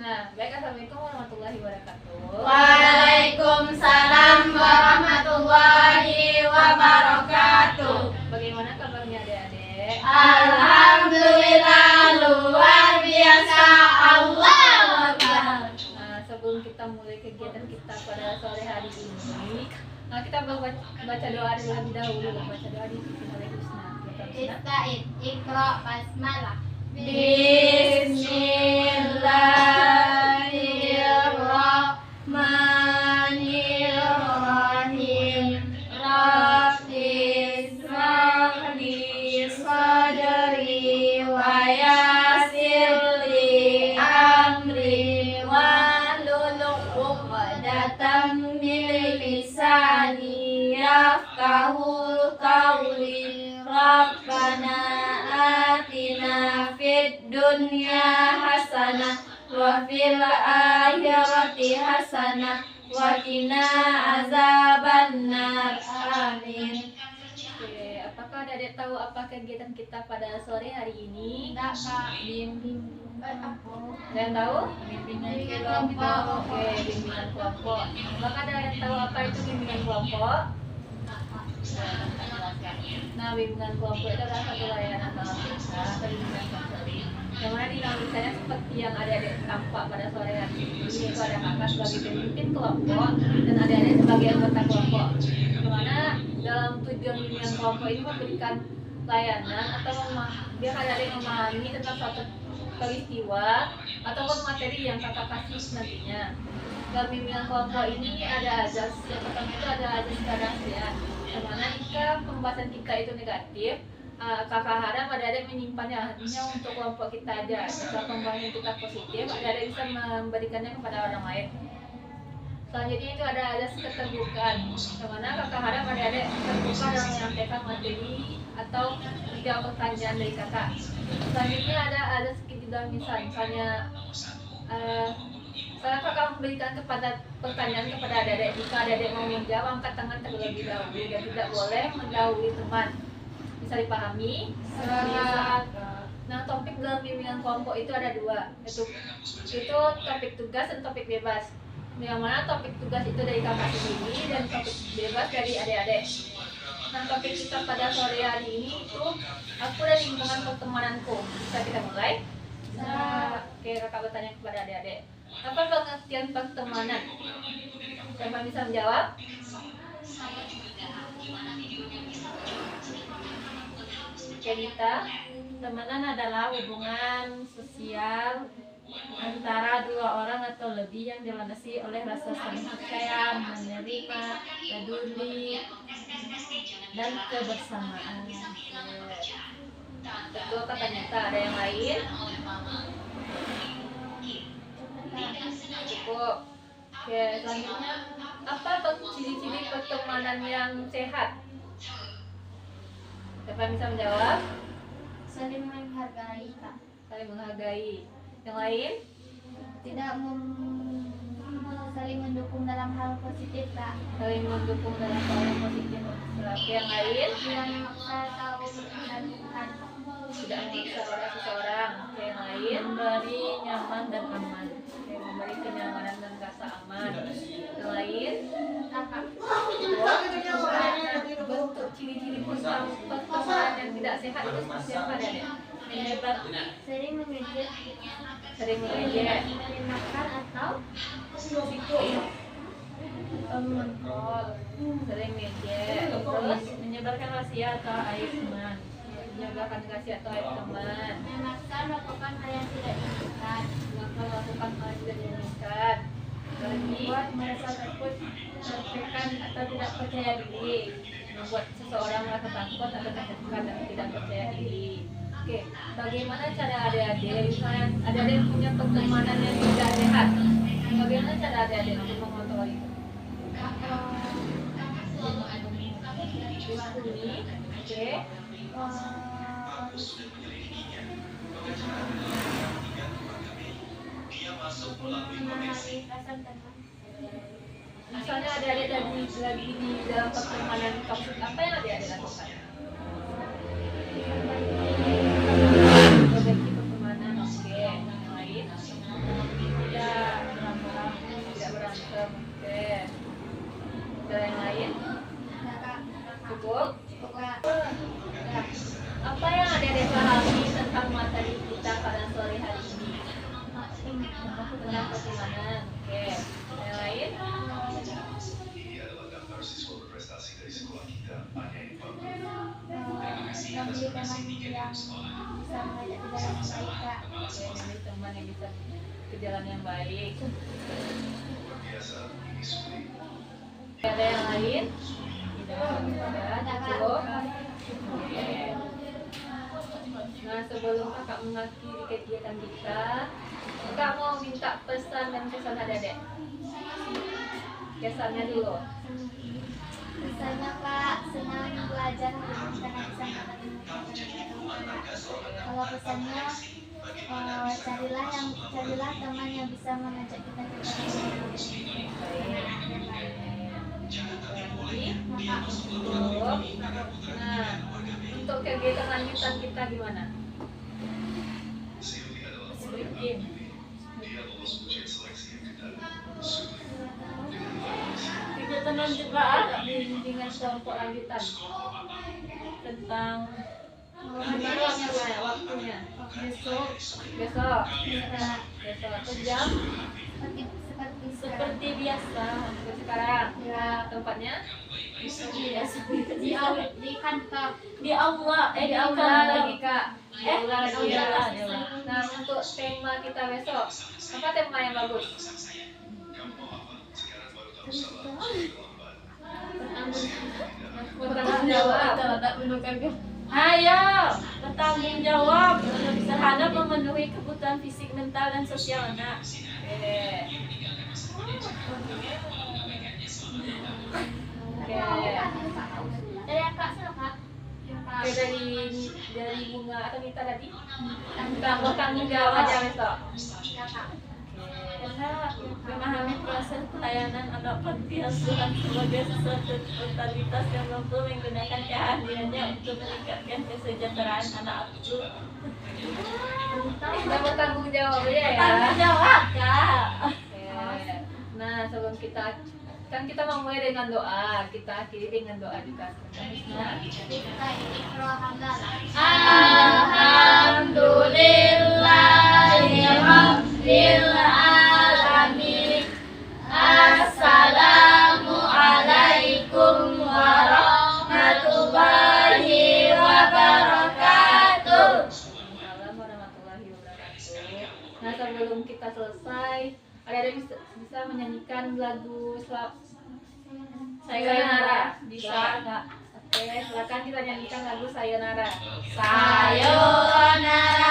Nah, baik, assalamualaikum warahmatullahi wabarakatuh. Waalaikumsalam warahmatullahi wabarakatuh. Bagaimana kabarnya adik-adik? Alhamdulillah luar biasa. Allahu Akbar. Nah, sebelum kita mulai kegiatan kita pada sore hari ini, kita baca doa terlebih dahulu. Baca doa di Ista'id, Iqra, basmalah. Bismillahirrahmanirrahim. Rabbi shrah li sadri wa yassir li amri wahlul 'uqdatam min lisani yafqahu qawli. Rabbana atina fid dunya hasanah wa fil akhirati hasanah wa qina azabannar. Amin. Oke, apakah adik tahu apa kegiatan kita pada sore hari ini? Tidak, Kak. Bimbing. Dan tahu? Bimbingan kelompok. Oke, bimbingan kelompok. Apakah ada yang tahu apa itu bimbingan kelompok? Nah, bimbingan kelompok itu adalah satu layanan dalam kita atau bimbingan konseling yang mana dinamikanya seperti yang adik-adik tampak pada sore hari ini, yaitu ada kakak sebagai pemimpin kelompok dan adik-adik sebagai anggota kelompok, yang mana dalam tujuan bimbingan kelompok ini memberikan layanan atau biar adik-adik memahami tentang suatu peristiwa ataupun materi yang kakak kasih nantinya. Dalam bimbingan kelompok ini ada azas, yang pertama itu ada azas kerahasiaan, yang mana jika pembahasan kita itu negatif, kakak harap adik-adik menyimpannya hanya untuk kelompok kita aja. Jika pembahasan kita positif, adik-adik bisa memberikannya kepada orang lain. Selanjutnya itu ada azas keterbukaan, yang mana kakak harap adik-adik terbuka dalam menyampaikan materi atau menjawab pertanyaan dari kakak. Selanjutnya ada azas kedinamisan, misalnya saya akan memberikan pertanyaan kepada adik-adik. Jika adik-adik mau menjawab, angkat tangan terlebih dahulu dan tidak boleh mendahului teman. Bisa dipahami? Nah, topik dalam bimbingan kelompok itu ada dua, yaitu topik tugas dan topik bebas. Yang mana topik tugas itu dari kakak sendiri dan topik bebas dari adik-adik. Nah, topik kita pada sore hari ini itu aku dan lingkungan pertemananku. Bisa kita mulai? Oke, kakak bertanya kepada adik-adik. Apa pengertian pertemanan? Siapa bisa menjawab? Kenita, Pertemanan adalah hubungan sosial antara dua orang atau lebih yang dilandasi oleh rasa saling percaya, menerima, peduli, dan kebersamaan. Betul kata Nita. Ada yang lain? Cukup. Oke, selanjutnya apa ciri-ciri pertemanan yang sehat? Siapa bisa menjawab? Saling menghargai, Kak. Saling menghargai. Yang lain? Tidak saling mendukung dalam hal positif, Kak. Saling mendukung dalam hal yang positif. Oke, yang lain? Tidak memaksa atau menghargai. Tidak memaksa oleh seseorang. Oke, yang lain? Memberi nyaman dan aman. Oke, memberi kenyamanan dan rasa aman. Yang lain? Kakak. Bentuk ciri-ciri pertemanan yang tidak sehat itu seperti apa ya? Menyebar, sering mengejek, Sering mengejek, menyemakan atau mengkol, sering mengejek, terus menyebarkan rahasia atau aib teman, menyebarkan rahasia atau aib teman, memaksa melakukan hal yang tidak diinginkan, melakukan hal yang tidak diinginkan, membuat merasa takut, tertekan atau tidak percaya diri, membuat seseorang merasa takut atau tertekan dan tidak percaya diri. Oke, bagaimana cara adik-adik, misalnya adik-adik punya pertemanan yang tidak sehat, bagaimana cara adik-adik untuk mengontrol itu? Dihukumi, oke. Memahami perasaan teman. Misalnya adik-adik lagi di dalam pertemanan toksik, apa yang adik-adik lakukan? Perbaiki pertemanan, oke. Yang lain? bisa mengajak ke jalan yang baik Kak. Oke, memilih teman yang bisa ke jalan yang baik. Ada yang lain? Tidak. Cukup. Oke. Nah, sebelum kakak mengakhiri kegiatan kita, kakak mau minta pesan dan kesan adik-adik. Kesannya dulu. Misalnya Kak, senang belajar karena bisa mendapatkan ilmu. Kalau pesannya, carilah teman yang bisa mengajak kita ke jalan yang baik. Nah, untuk kegiatan lanjutan kita gimana? Bikin. Kegiatan lanjutan bimbingan kelompok lanjutan tentang waktunya. Besok. Atau jam seperti biasa. Seperti sekarang. Ya, tempatnya di kantor. di aula lagi Kak. Di aula lagi ya. Nah, untuk tema kita besok, apa tema yang bagus? Bertanggung jawab. Ayo, bertanggung jawab terhadap memenuhi kebutuhan fisik, mental, dan sosial anak. Oke. Dari Kak silakan. Oke, dari Bunga atau Nita tadi? Bertanggung jawab aja besok. Karena memahami proses pelayanan anak panti asuhan sebagai sesuatu totalitas yang mampu menggunakan keahliannya untuk meningkatkan kesejahteraan anak asuh. Kita bertanggung jawab ya. Bertanggung jawab Kak. Nah, sebelum kita memulai dengan doa, kita akhiri dengan doa juga. Alhamdulillahirabbil alamin. Assalamualaikum warahmatullahi wabarakatuh. Waalaikumsalam warahmatullahi wabarakatuh. Nah, sebelum kita selesai, ada yang bisa menyanyikan lagu Sayonara? Bisa nggak? Oke, silakan kita nyanyikan lagu Sayonara. Sayonara.